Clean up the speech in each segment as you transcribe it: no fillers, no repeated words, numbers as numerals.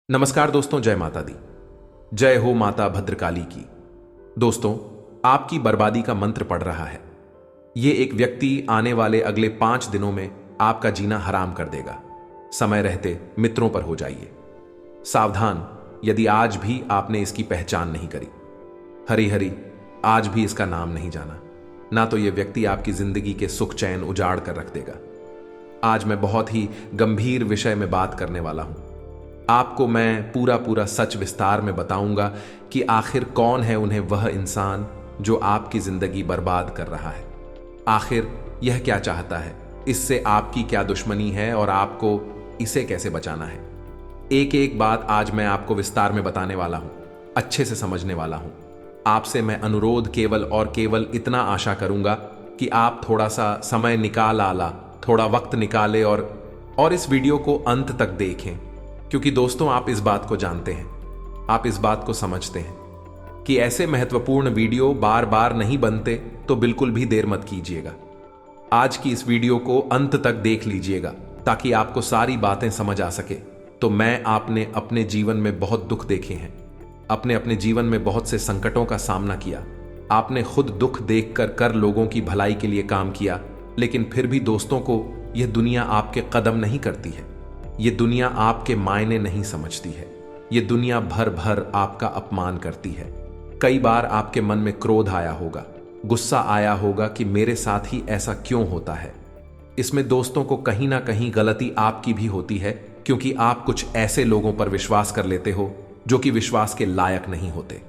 नमस्कार दोस्तों, जय माता दी। जय हो माता भद्रकाली की। दोस्तों, आपकी बर्बादी का मंत्र पड़ रहा है। ये एक व्यक्ति आने वाले अगले 5 दिनों में आपका जीना हराम कर देगा। समय रहते मित्रों पर हो जाइए सावधान, यदि आज भी आपने इसकी पहचान नहीं करी। हरी हरी आज भी इसका नाम नहीं जाना, ना तो यह व्यक्ति आपकी जिंदगी के सुख चैन उजाड़ कर रख देगा। आज मैं बहुत ही गंभीर विषय में बात करने वाला हूं। आपको मैं पूरा सच विस्तार में बताऊंगा कि आखिर कौन है उन्हें वह इंसान जो आपकी जिंदगी बर्बाद कर रहा है। आखिर यह क्या चाहता है, इससे आपकी क्या दुश्मनी है और आपको इसे कैसे बचाना है। एक एक बात आज मैं आपको विस्तार में बताने वाला हूं, अच्छे से समझने वाला हूं। आपसे मैं अनुरोध केवल और केवल इतना आशा करूंगा कि आप थोड़ा सा समय निकाल थोड़ा वक्त निकाले और इस वीडियो को अंत तक देखें, क्योंकि दोस्तों आप इस बात को जानते हैं, आप इस बात को समझते हैं कि ऐसे महत्वपूर्ण वीडियो बार बार नहीं बनते, तो बिल्कुल भी देर मत कीजिएगा। आज की इस वीडियो को अंत तक देख लीजिएगा ताकि आपको सारी बातें समझ आ सके। तो मैं आपने अपने जीवन में बहुत दुख देखे हैं, अपने जीवन में बहुत से संकटों का सामना किया। आपने खुद दुख देखकर कर लोगों की भलाई के लिए काम किया, लेकिन फिर भी दोस्तों को यह दुनिया आपके कदम नहीं करती है। ये दुनिया आपके मायने नहीं समझती है। ये दुनिया भर भर आपका अपमान करती है। कई बार आपके मन में क्रोध आया होगा, गुस्सा आया होगा कि मेरे साथ ही ऐसा क्यों होता है। इसमें दोस्तों को कहीं ना कहीं गलती आपकी भी होती है, क्योंकि आप कुछ ऐसे लोगों पर विश्वास कर लेते हो जो कि विश्वास के लायक नहीं होते।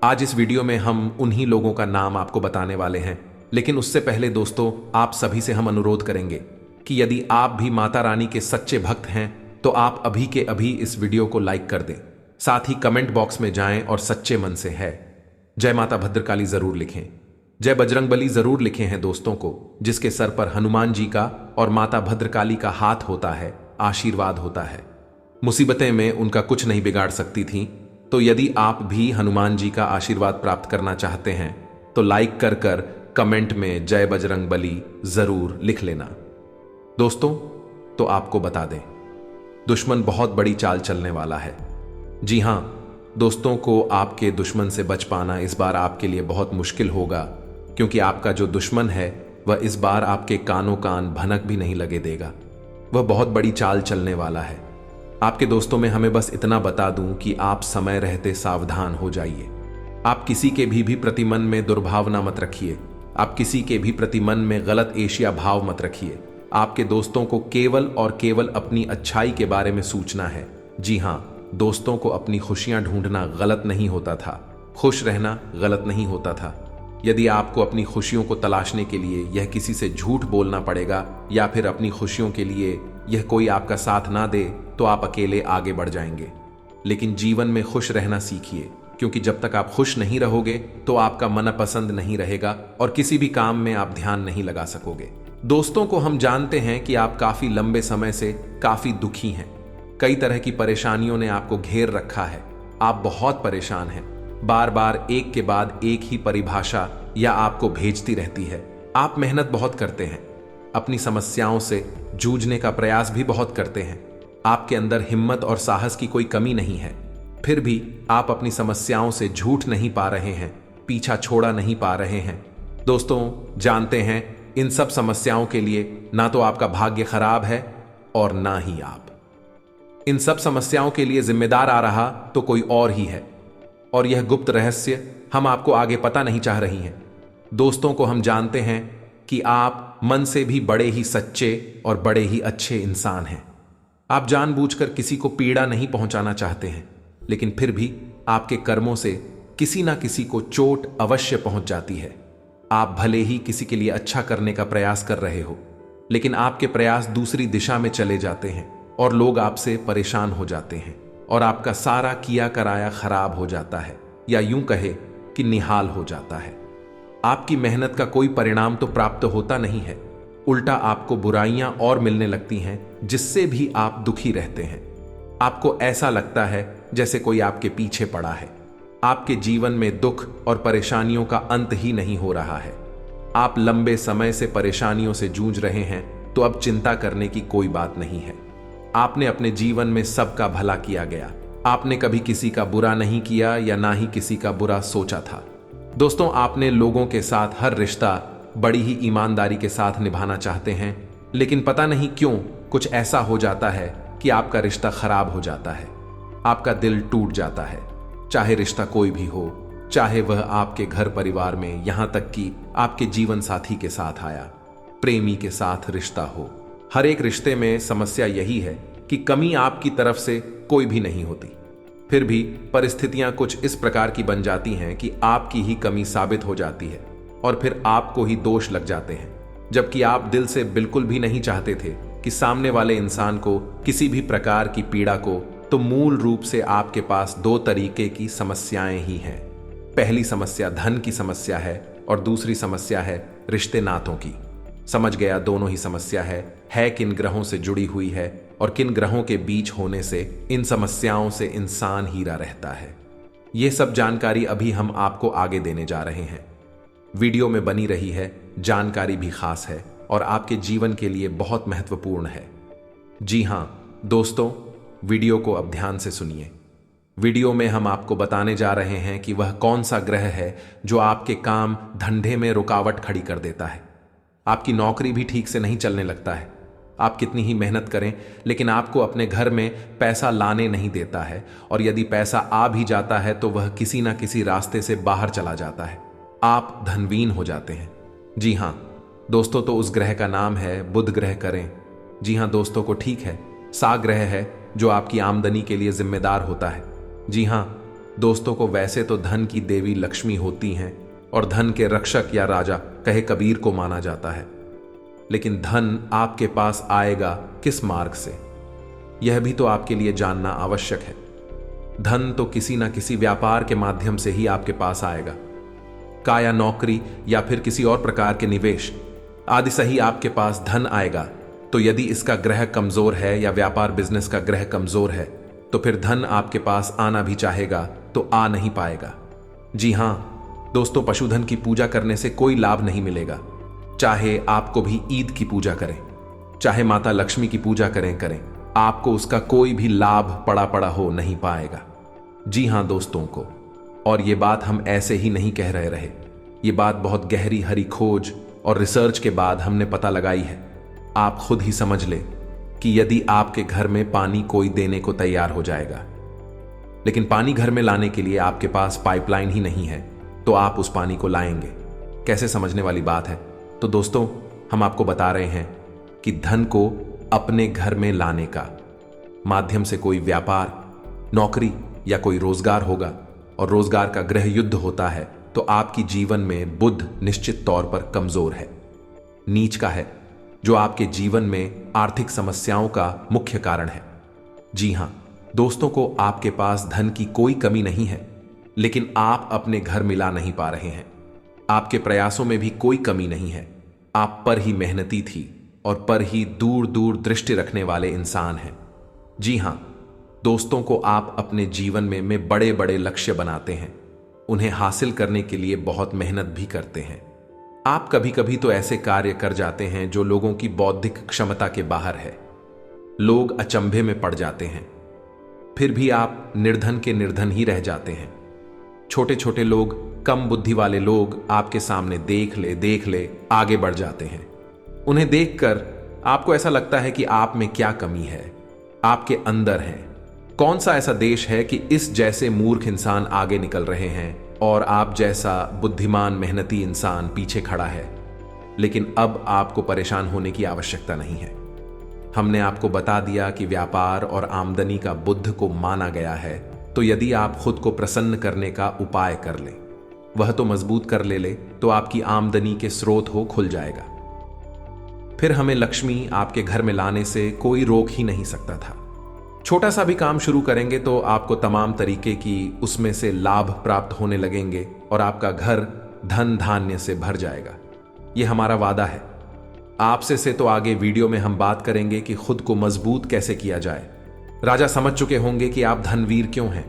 आज इस वीडियो में हम उन्हीं लोगों का नाम आपको बताने वाले हैं, लेकिन उससे पहले दोस्तों आप सभी से हम अनुरोध करेंगे कि यदि आप भी माता रानी के सच्चे भक्त हैं तो आप अभी के अभी इस वीडियो को लाइक कर दें। साथ ही कमेंट बॉक्स में जाएं और सच्चे मन से है जय माता भद्रकाली जरूर लिखें, जय बजरंगबली जरूर लिखें हैं दोस्तों को, जिसके सर पर हनुमान जी का और माता भद्रकाली का हाथ होता है, आशीर्वाद होता है। मुसीबतें में उनका कुछ नहीं बिगाड़ सकती थीं। तो यदि आप भी हनुमान जी का आशीर्वाद प्राप्त करना चाहते हैं तो लाइक कर कमेंट में जय बजरंगबली जरूर लिख लेना। दोस्तों तो आपको बता दें, दुश्मन बहुत बड़ी चाल चलने वाला है। जी हां दोस्तों, को आपके दुश्मन से बच पाना इस बार आपके लिए बहुत मुश्किल होगा, क्योंकि आपका जो दुश्मन है वह इस बार आपके कानों कान भनक भी नहीं लगे देगा। वह बहुत बड़ी चाल चलने वाला है। आपके दोस्तों में हमें बस इतना बता दूं कि आप समय रहते सावधान हो जाइए। आप किसी के भी प्रति मन में दुर्भावना मत रखिए। आप किसी के भी प्रति मन में गलत एशिया भाव मत रखिए। आपके दोस्तों को केवल और केवल अपनी अच्छाई के बारे में सोचना है। जी हां दोस्तों को अपनी खुशियां ढूंढना गलत नहीं होता था, खुश रहना गलत नहीं होता था। यदि आपको अपनी खुशियों को तलाशने के लिए यह किसी से झूठ बोलना पड़ेगा या फिर अपनी खुशियों के लिए यह कोई आपका साथ ना दे, तो आप अकेले आगे बढ़ जाएंगे। लेकिन जीवन में खुश रहना सीखिए, क्योंकि जब तक आप खुश नहीं रहोगे तो आपका मनपसंद नहीं रहेगा और किसी भी काम में आप ध्यान नहीं लगा सकोगे। दोस्तों को हम जानते हैं कि आप काफी लंबे समय से काफी दुखी हैं। कई तरह की परेशानियों ने आपको घेर रखा है। आप बहुत परेशान हैं। बार बार एक के बाद एक ही परिभाषा या आपको भेजती रहती है। आप मेहनत बहुत करते हैं, अपनी समस्याओं से जूझने का प्रयास भी बहुत करते हैं। आपके अंदर हिम्मत और साहस की कोई कमी नहीं है, फिर भी आप अपनी समस्याओं से झूठ नहीं पा रहे हैं, पीछा छोड़ा नहीं पा रहे हैं। दोस्तों जानते हैं, इन सब समस्याओं के लिए ना तो आपका भाग्य खराब है और ना ही आप। इन सब समस्याओं के लिए जिम्मेदार आ रहा तो कोई और ही है, और यह गुप्त रहस्य हम आपको आगे पता नहीं चाह रही हैं। दोस्तों को हम जानते हैं कि आप मन से भी बड़े ही सच्चे और बड़े ही अच्छे इंसान हैं। आप जानबूझकर किसी को पीड़ा नहीं पहुंचाना चाहते हैं, लेकिन फिर भी आपके कर्मों से किसी ना किसी को चोट अवश्य पहुंच जाती है। आप भले ही किसी के लिए अच्छा करने का प्रयास कर रहे हो, लेकिन आपके प्रयास दूसरी दिशा में चले जाते हैं और लोग आपसे परेशान हो जाते हैं और आपका सारा किया कराया खराब हो जाता है, या यूं कहे कि निहाल हो जाता है। आपकी मेहनत का कोई परिणाम तो प्राप्त होता नहीं है, उल्टा आपको बुराइयां और मिलने लगती हैं, जिससे भी आप दुखी रहते हैं। आपको ऐसा लगता है जैसे कोई आपके पीछे पड़ा है। आपके जीवन में दुख और परेशानियों का अंत ही नहीं हो रहा है। आप लंबे समय से परेशानियों से जूझ रहे हैं, तो अब चिंता करने की कोई बात नहीं है। आपने अपने जीवन में सबका भला किया गया, आपने कभी किसी का बुरा नहीं किया या ना ही किसी का बुरा सोचा था। दोस्तों, आपने लोगों के साथ हर रिश्ता बड़ी ही ईमानदारी के साथ निभाना चाहते हैं, लेकिन पता नहीं क्यों कुछ ऐसा हो जाता है कि आपका रिश्ता खराब हो जाता है, आपका दिल टूट जाता है। चाहे रिश्ता कोई भी हो, चाहे वह आपके घर परिवार में, यहां तक कि आपके जीवन साथी के साथ आया, प्रेमी के साथ रिश्ता हो, हर एक रिश्ते में समस्या यही है कि कमी आपकी तरफ से कोई भी नहीं होती। फिर भी परिस्थितियां कुछ इस प्रकार की बन जाती हैं कि आपकी ही कमी साबित हो जाती है और फिर आपको ही दोष लग जाते हैं, जबकि आप दिल से बिल्कुल भी नहीं चाहते थे कि सामने वाले इंसान को किसी भी प्रकार की पीड़ा को। तो मूल रूप से आपके पास दो तरीके की समस्याएं ही हैं। पहली समस्या धन की समस्या है और दूसरी समस्या है रिश्ते नातों की। समझ गया, दोनों ही समस्या है किन ग्रहों से जुड़ी हुई है और किन ग्रहों के बीच होने से इन समस्याओं से इंसान हीरा रहता है। यह सब जानकारी अभी हम आपको आगे देने जा रहे हैं। वीडियो में बनी रही है, जानकारी भी खास है और आपके जीवन के लिए बहुत महत्वपूर्ण है। जी हां दोस्तों, वीडियो को अब ध्यान से सुनिए। वीडियो में हम आपको बताने जा रहे हैं कि वह कौन सा ग्रह है जो आपके काम धंधे में रुकावट खड़ी कर देता है। आपकी नौकरी भी ठीक से नहीं चलने लगता है। आप कितनी ही मेहनत करें लेकिन आपको अपने घर में पैसा लाने नहीं देता है, और यदि पैसा आ भी जाता है तो वह किसी ना किसी रास्ते से बाहर चला जाता है। आप धनहीन हो जाते हैं। जी हां दोस्तों, तो उस ग्रह का नाम है बुध ग्रह करें। जी हां दोस्तों, को ठीक है, सा ग्रह है जो आपकी आमदनी के लिए जिम्मेदार होता है। जी हां दोस्तों, को वैसे तो धन की देवी लक्ष्मी होती हैं और धन के रक्षक या राजा कहे कबीर को माना जाता है, लेकिन धन आपके पास आएगा किस मार्ग से, यह भी तो आपके लिए जानना आवश्यक है। धन तो किसी ना किसी व्यापार के माध्यम से ही आपके पास आएगा, काया नौकरी या फिर किसी और प्रकार के निवेश आदि से ही आपके पास धन आएगा। तो यदि इसका ग्रह कमजोर है या व्यापार बिजनेस का ग्रह कमजोर है तो फिर धन आपके पास आना भी चाहेगा तो आ नहीं पाएगा। जी हां दोस्तों, पशुधन की पूजा करने से कोई लाभ नहीं मिलेगा। चाहे आपको भी ईद की पूजा करें, चाहे माता लक्ष्मी की पूजा करें, आपको उसका कोई भी लाभ पड़ा हो नहीं पाएगा। जी हां दोस्तों को, और ये बात हम ऐसे ही नहीं कह रहे, ये बात बहुत गहरी हरी खोज और रिसर्च के बाद हमने पता लगाई है। आप खुद ही समझ ले कि यदि आपके घर में पानी कोई देने को तैयार हो जाएगा, लेकिन पानी घर में लाने के लिए आपके पास पाइपलाइन ही नहीं है, तो आप उस पानी को लाएंगे कैसे? समझने वाली बात है। तो दोस्तों, हम आपको बता रहे हैं कि धन को अपने घर में लाने का माध्यम से कोई व्यापार, नौकरी या कोई रोजगार होगा, और रोजगार का ग्रह युद्ध होता है तो आपकी जीवन में बुध निश्चित तौर पर कमजोर है, नीच का है, जो आपके जीवन में आर्थिक समस्याओं का मुख्य कारण है। जी हां दोस्तों को, आपके पास धन की कोई कमी नहीं है, लेकिन आप अपने घर मिला नहीं पा रहे हैं। आपके प्रयासों में भी कोई कमी नहीं है, आप पर ही मेहनती थी और पर ही दूर दूर दृष्टि रखने वाले इंसान हैं। जी हां दोस्तों को, आप अपने जीवन में बड़े बड़े लक्ष्य बनाते हैं, उन्हें हासिल करने के लिए बहुत मेहनत भी करते हैं। आप कभी कभी तो ऐसे कार्य कर जाते हैं जो लोगों की बौद्धिक क्षमता के बाहर है। लोग अचंभे में पड़ जाते हैं, फिर भी आप निर्धन के निर्धन ही रह जाते हैं। छोटे छोटे लोग, कम बुद्धि वाले लोग आपके सामने देख ले आगे बढ़ जाते हैं। उन्हें देखकर आपको ऐसा लगता है कि आप में क्या कमी है, आपके अंदर है। कौन सा ऐसा देश है कि इस जैसे मूर्ख इंसान आगे निकल रहे हैं और आप जैसा बुद्धिमान मेहनती इंसान पीछे खड़ा है। लेकिन अब आपको परेशान होने की आवश्यकता नहीं है। हमने आपको बता दिया कि व्यापार और आमदनी का बुध को माना गया है, तो यदि आप खुद को प्रसन्न करने का उपाय कर ले, वह तो मजबूत कर ले तो आपकी आमदनी के स्रोत हो खुल जाएगा। फिर हमें लक्ष्मी आपके घर में लाने से कोई रोक ही नहीं सकता था। छोटा सा भी काम शुरू करेंगे तो आपको तमाम तरीके की उसमें से लाभ प्राप्त होने लगेंगे और आपका घर धन धान्य से भर जाएगा। यह हमारा वादा है। आपसे से तो आगे वीडियो में हम बात करेंगे कि खुद को मजबूत कैसे किया जाए। राजा समझ चुके होंगे कि आप धनवीर क्यों हैं,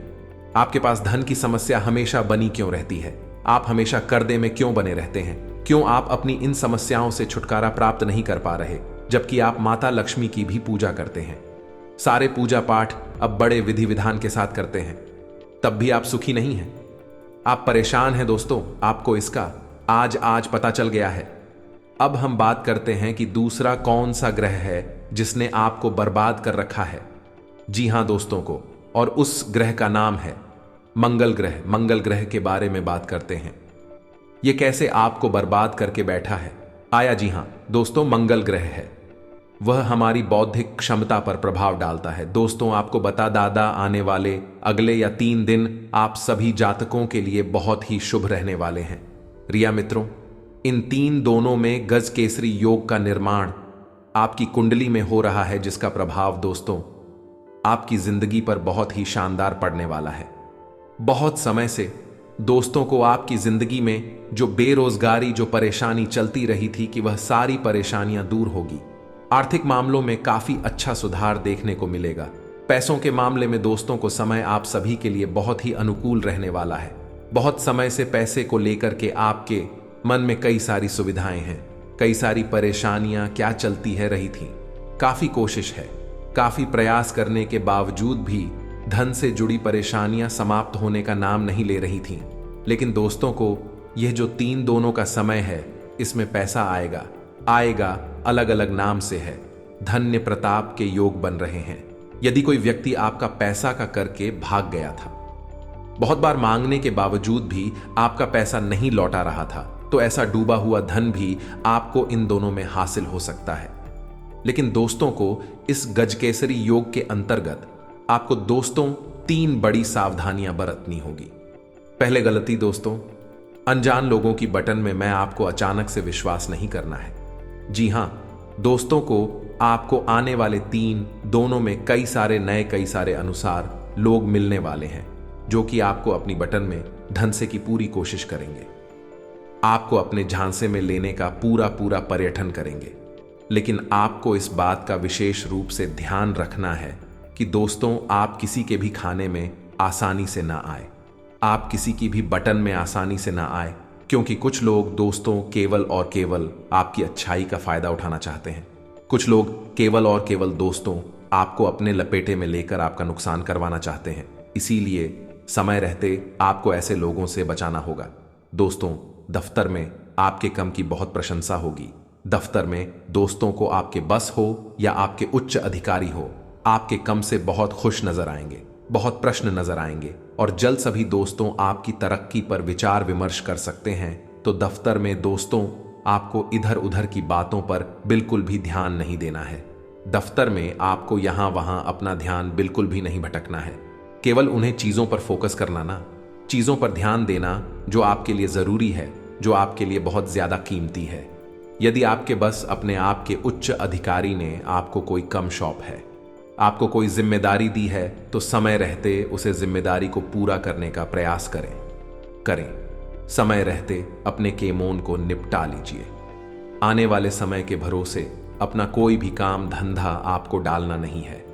आपके पास धन की समस्या हमेशा बनी क्यों रहती है, आप हमेशा कर्जे में क्यों बने रहते हैं, क्यों आप अपनी इन समस्याओं से छुटकारा प्राप्त नहीं कर पा रहे, जबकि आप माता लक्ष्मी की भी पूजा करते हैं। सारे पूजा पाठ अब बड़े विधि विधान के साथ करते हैं, तब भी आप सुखी नहीं हैं। आप परेशान हैं दोस्तों, आपको इसका आज पता चल गया है। अब हम बात करते हैं कि दूसरा कौन सा ग्रह है जिसने आपको बर्बाद कर रखा है। जी हां दोस्तों को, और उस ग्रह का नाम है मंगल ग्रह। मंगल ग्रह के बारे में बात करते हैं। यह कैसे आपको बर्बाद करके बैठा है? आया जी हां दोस्तों, मंगल ग्रह है। वह हमारी बौद्धिक क्षमता पर प्रभाव डालता है। दोस्तों आपको बता दादा, आने वाले अगले या 3 दिन आप सभी जातकों के लिए बहुत ही शुभ रहने वाले हैं। रिया मित्रों, इन 3 दोनों में गज केसरी योग का निर्माण आपकी कुंडली में हो रहा है, जिसका प्रभाव दोस्तों आपकी जिंदगी पर बहुत ही शानदार पड़ने वाला है। बहुत समय से दोस्तों को आपकी जिंदगी में जो बेरोजगारी, जो परेशानी चलती रही थी, कि वह सारी परेशानियां दूर होगी। आर्थिक मामलों में काफी अच्छा सुधार देखने को मिलेगा। पैसों के मामले में दोस्तों को समय आप सभी के लिए बहुत ही अनुकूल रहने वाला है। बहुत समय से पैसे को लेकर के आपके मन में कई सारी सुविधाएं हैं, कई सारी परेशानियां क्या चलती है रही थी। काफी कोशिश है, काफी प्रयास करने के बावजूद भी धन से जुड़ी परेशानियां समाप्त होने का नाम नहीं ले रही थीं। लेकिन दोस्तों को यह जो 3 दोनों का समय है, इसमें पैसा आएगा, अलग अलग नाम से है। धन्य प्रताप के योग बन रहे हैं। यदि कोई व्यक्ति आपका पैसा का करके भाग गया था, बहुत बार मांगने के बावजूद भी आपका पैसा नहीं लौटा रहा था, तो ऐसा डूबा हुआ धन भी आपको इन दोनों में हासिल हो सकता है। लेकिन दोस्तों को इस गजकेसरी योग के अंतर्गत आपको दोस्तों 3 बड़ी सावधानियां बरतनी होगी। पहले गलती दोस्तों, अनजान लोगों की बटन में मैं आपको अचानक से विश्वास नहीं करना है। जी हां दोस्तों को आपको आने वाले 3 दोनों में कई सारे अनुसार लोग मिलने वाले हैं, जो कि आपको अपनी बटन में धंसे की पूरी कोशिश करेंगे, आपको अपने झांसे में लेने का पूरा पर्यटन करेंगे। लेकिन आपको इस बात का विशेष रूप से ध्यान रखना है कि दोस्तों आप किसी के भी खाने में आसानी से ना आए, आप किसी की भी बटन में आसानी से ना आए, क्योंकि कुछ लोग दोस्तों केवल और केवल आपकी अच्छाई का फायदा उठाना चाहते हैं। कुछ लोग केवल और केवल दोस्तों आपको अपने लपेटे में लेकर आपका नुकसान करवाना चाहते हैं। इसीलिए समय रहते आपको ऐसे लोगों से बचाना होगा। दोस्तों दफ्तर में आपके कम की बहुत प्रशंसा होगी। दफ्तर में दोस्तों को आपके बस हो या आपके उच्च अधिकारी हो, आपके कम से बहुत खुश नजर आएंगे, बहुत प्रश्न नजर आएंगे, और जल्द सभी दोस्तों आपकी तरक्की पर विचार विमर्श कर सकते हैं। तो दफ्तर में दोस्तों आपको इधर उधर की बातों पर बिल्कुल भी ध्यान नहीं देना है। दफ्तर में आपको यहां वहां अपना ध्यान बिल्कुल भी नहीं भटकना है। केवल उन्हें चीजों पर फोकस करना ना, चीजों पर ध्यान देना जो आपके लिए जरूरी है, जो आपके लिए बहुत ज्यादा कीमती है। यदि आपके बस अपने आप के उच्च अधिकारी ने आपको कोई कम शॉप है, आपको कोई जिम्मेदारी दी है, तो समय रहते उसे जिम्मेदारी को पूरा करने का प्रयास करें। समय रहते अपने केमोन को निपटा लीजिए। आने वाले समय के भरोसे अपना कोई भी काम धंधा आपको डालना नहीं है,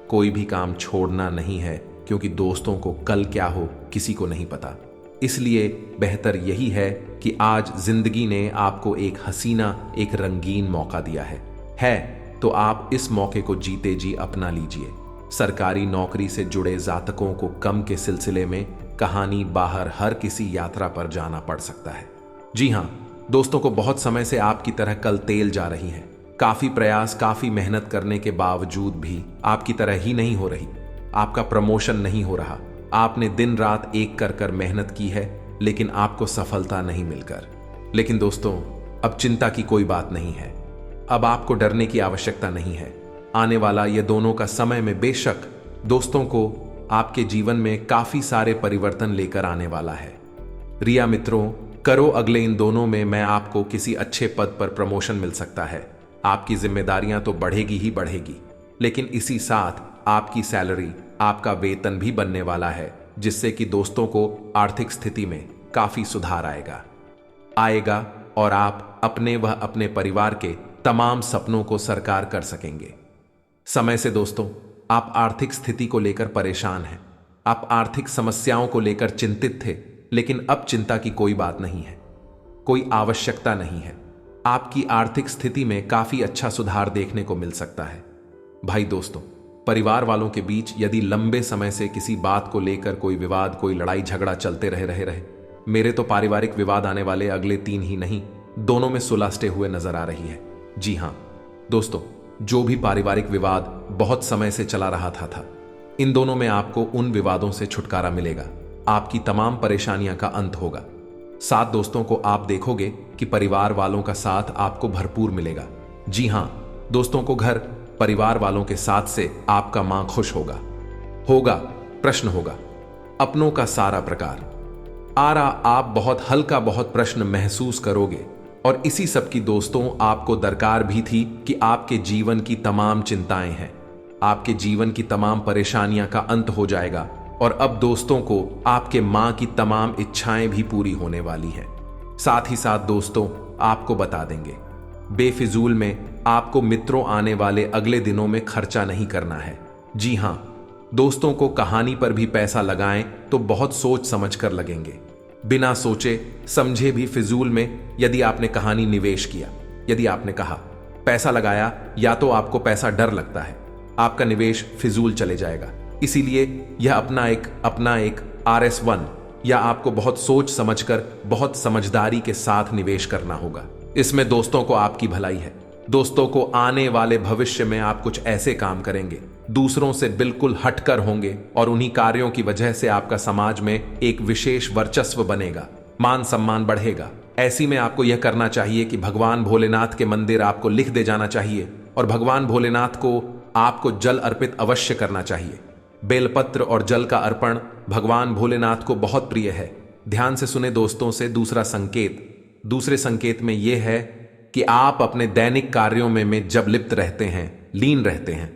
कोई भी काम छोड़ना नहीं है, क्योंकि दोस्तों को कल क्या हो किसी को नहीं पता। इसलिए बेहतर यही है कि आज जिंदगी ने आपको एक हसीना, एक रंगीन मौका दिया है तो आप इस मौके को जीते जी अपना लीजिए। सरकारी नौकरी से जुड़े जातकों को कम के सिलसिले में कहानी बाहर हर किसी यात्रा पर जाना पड़ सकता है। जी हां दोस्तों को बहुत समय से आपकी तरह कल तेल जा रही है। काफी प्रयास, काफी मेहनत करने के बावजूद भी आपकी तरह ही नहीं हो रही। आपका प्रमोशन नहीं हो रहा। आपने दिन रात एक कर मेहनत की है, लेकिन आपको सफलता नहीं मिलकर। लेकिन दोस्तों अब चिंता की कोई बात नहीं है, अब आपको डरने की आवश्यकता नहीं है। आने वाला ये दोनों का समय में बेशक दोस्तों को आपके जीवन में काफी सारे परिवर्तन लेकर आने वाला है। रिया मित्रों, करो अगले इन दोनों में मैं आपको किसी अच्छे पद पर प्रमोशन मिल सकता है। आपकी जिम्मेदारियां तो बढ़ेगी ही बढ़ेगी, लेकिन इसी साथ आपकी सैलरी, आपका वेतन भी बनने वाला है, जिससे कि दोस्तों को आर्थिक स्थिति में काफी सुधार आएगा और आप अपने व अपने परिवार के तमाम सपनों को साकार कर सकेंगे। समय से दोस्तों आप आर्थिक स्थिति को लेकर परेशान हैं, आप आर्थिक समस्याओं को लेकर चिंतित थे, लेकिन अब चिंता की कोई बात नहीं है, कोई आवश्यकता नहीं है। आपकी आर्थिक स्थिति में काफी अच्छा सुधार देखने को मिल सकता है। भाई दोस्तों, परिवार वालों के बीच यदि लंबे समय से किसी बात को लेकर कोई विवाद, कोई लड़ाई झगड़ा चलते रहे, मेरे तो पारिवारिक विवाद आने वाले अगले 3 ही नहीं, दोनों में सुलझते हुए नजर आ रही है। जी हां दोस्तों, जो भी पारिवारिक विवाद बहुत समय से चला रहा था, इन दोनों में आपको उन विवादों से छुटकारा मिलेगा। आपकी तमाम परेशानियां का अंत होगा। साथ दोस्तों को आप देखोगे कि परिवार वालों का साथ आपको भरपूर मिलेगा। जी हां दोस्तों, को घर परिवार वालों के साथ से आपका मां खुश होगा। प्रश्न होगा अपनों का सारा प्रकार आप बहुत हल्का बहुत प्रश्न महसूस करोगे। और इसी सब की दोस्तों आपको दरकार भी थी कि आपके जीवन की तमाम चिंताएं हैं, आपके जीवन की तमाम परेशानियां का अंत हो जाएगा। और अब दोस्तों को आपके मां की तमाम इच्छाएं भी पूरी होने वाली हैं। साथ ही साथ दोस्तों आपको बता देंगे, बेफिजूल में आपको मित्रों आने वाले अगले दिनों में खर्चा नहीं करना है। जी हां दोस्तों, को कहानी पर भी पैसा लगाएं तो बहुत सोच समझ कर लगेंगे। बिना सोचे समझे भी फिजूल में यदि आपने कहानी निवेश किया, यदि आपने कहा पैसा लगाया, या तो आपको पैसा डर लगता है, आपका निवेश फिजूल चले जाएगा। इसीलिए यह अपना एक RS1 या आपको बहुत सोच समझकर बहुत समझदारी के साथ निवेश करना होगा। इसमें दोस्तों को आपकी भलाई है। दोस्तों को आने वाले भविष्य में आप कुछ ऐसे काम करेंगे, दूसरों से बिल्कुल हटकर होंगे, और उन्हीं कार्यों की वजह से आपका समाज में एक विशेष वर्चस्व बनेगा, मान सम्मान बढ़ेगा। ऐसी में आपको यह करना चाहिए कि भगवान भोलेनाथ के मंदिर आपको लिख दे जाना चाहिए, और भगवान भोलेनाथ को आपको जल अर्पित अवश्य करना चाहिए। बेलपत्र और जल का अर्पण भगवान भोलेनाथ को बहुत प्रिय है। ध्यान से सुने दोस्तों से दूसरे संकेत में यह है कि आप अपने दैनिक कार्यों में जब लिप्त रहते हैं, लीन रहते हैं,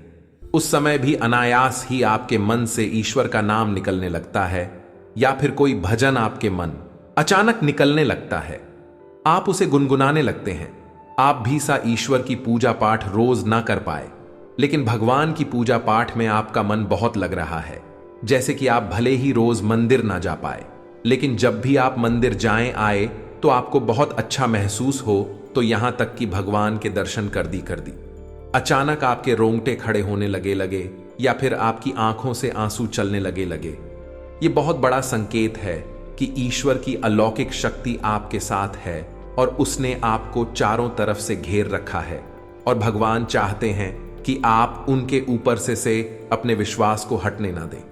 उस समय भी अनायास ही आपके मन से ईश्वर का नाम निकलने लगता है, या फिर कोई भजन आपके मन अचानक निकलने लगता है, आप उसे गुनगुनाने लगते हैं। आप भी सा ईश्वर की पूजा पाठ रोज ना कर पाए, लेकिन भगवान की पूजा पाठ में आपका मन बहुत लग रहा है। जैसे कि आप भले ही रोज मंदिर ना जा पाए, लेकिन जब भी आप मंदिर जाएं आए तो आपको बहुत अच्छा महसूस हो, तो यहां तक कि भगवान के दर्शन कर दी अचानक आपके रोंगटे खड़े होने लगे, या फिर आपकी आंखों से आंसू चलने लगे। ये बहुत बड़ा संकेत है कि ईश्वर की अलौकिक शक्ति आपके साथ है, और उसने आपको चारों तरफ से घेर रखा है। और भगवान चाहते हैं कि आप उनके ऊपर से अपने विश्वास को हटने ना दें।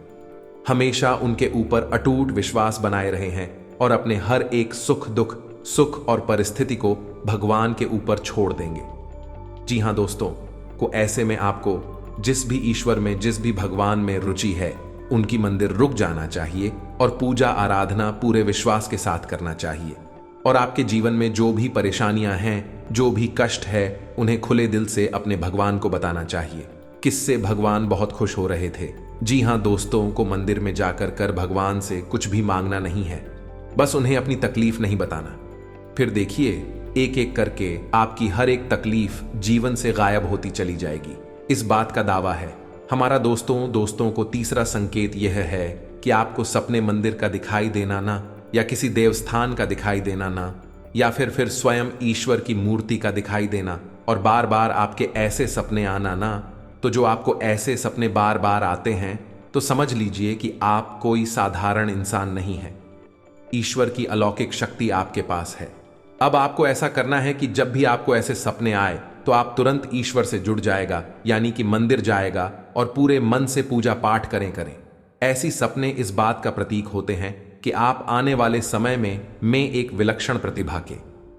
हमेशा उनके ऊपर अटूट विश्वास बनाए रहे हैं, और अपने हर एक सुख और परिस्थिति को भगवान के ऊपर छोड़ देंगे। जी हां दोस्तों, को ऐसे में आपको जिस भी ईश्वर में, जिस भी भगवान में रुचि है, उनकी मंदिर रुक जाना चाहिए और पूजा आराधना पूरे विश्वास के साथ करना चाहिए। और आपके जीवन में जो भी परेशानियां हैं, जो भी कष्ट है, उन्हें खुले दिल से अपने भगवान को बताना चाहिए। किससे भगवान बहुत खुश हो रहे थे। जी हां दोस्तों, को मंदिर में जाकर भगवान से कुछ भी मांगना नहीं है, बस उन्हें अपनी तकलीफ नहीं बताना। फिर देखिए, एक एक करके आपकी हर एक तकलीफ जीवन से गायब होती चली जाएगी। इस बात का दावा है हमारा। दोस्तों को तीसरा संकेत यह है कि आपको सपने मंदिर का दिखाई देना ना, या किसी देवस्थान का दिखाई देना ना, या फिर स्वयं ईश्वर की मूर्ति का दिखाई देना, और बार बार आपके ऐसे सपने आना ना। तो जो आपको ऐसे सपने बार बार आते हैं, तो समझ लीजिए कि आप कोई साधारण इंसान नहीं है। ईश्वर की अलौकिक शक्ति आपके पास है। अब आपको ऐसा करना है कि जब भी आपको ऐसे सपने आए, तो आप तुरंत ईश्वर से जुड़ जाएगा, यानी कि मंदिर जाएगा और पूरे मन से पूजा पाठ करें। ऐसी सपने इस बात का प्रतीक होते हैं कि आप आने वाले समय में एक विलक्षण प्रतिभा के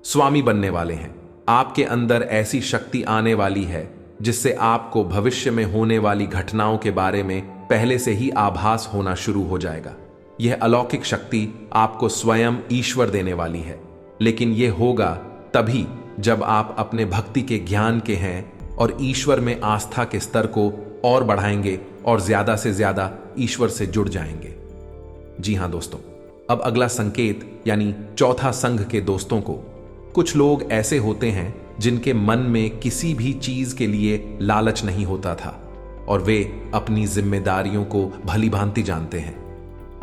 स्वामी बनने वाले हैं। आपके अंदर ऐसी शक्ति आने वाली है जिससे आपको भविष्य में होने वाली घटनाओं के बारे में पहले से ही आभास होना शुरू हो जाएगा। यह अलौकिक शक्ति आपको स्वयं ईश्वर देने वाली है, लेकिन यह होगा तभी जब आप अपने भक्ति के ज्ञान के हैं और ईश्वर में आस्था के स्तर को और बढ़ाएंगे और ज्यादा से ज्यादा ईश्वर से जुड़ जाएंगे। जी हां दोस्तों, अब अगला संकेत यानी चौथा संघ के दोस्तों को, कुछ लोग ऐसे होते हैं जिनके मन में किसी भी चीज के लिए लालच नहीं होता था, और वे अपनी जिम्मेदारियों को भली भांति जानते हैं।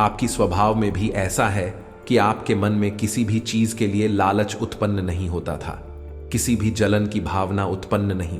आपकी स्वभाव में भी ऐसा है कि आपके मन में किसी भी चीज के लिए लालच उत्पन्न नहीं होता था, किसी भी जलन की भावना उत्पन्न नहीं।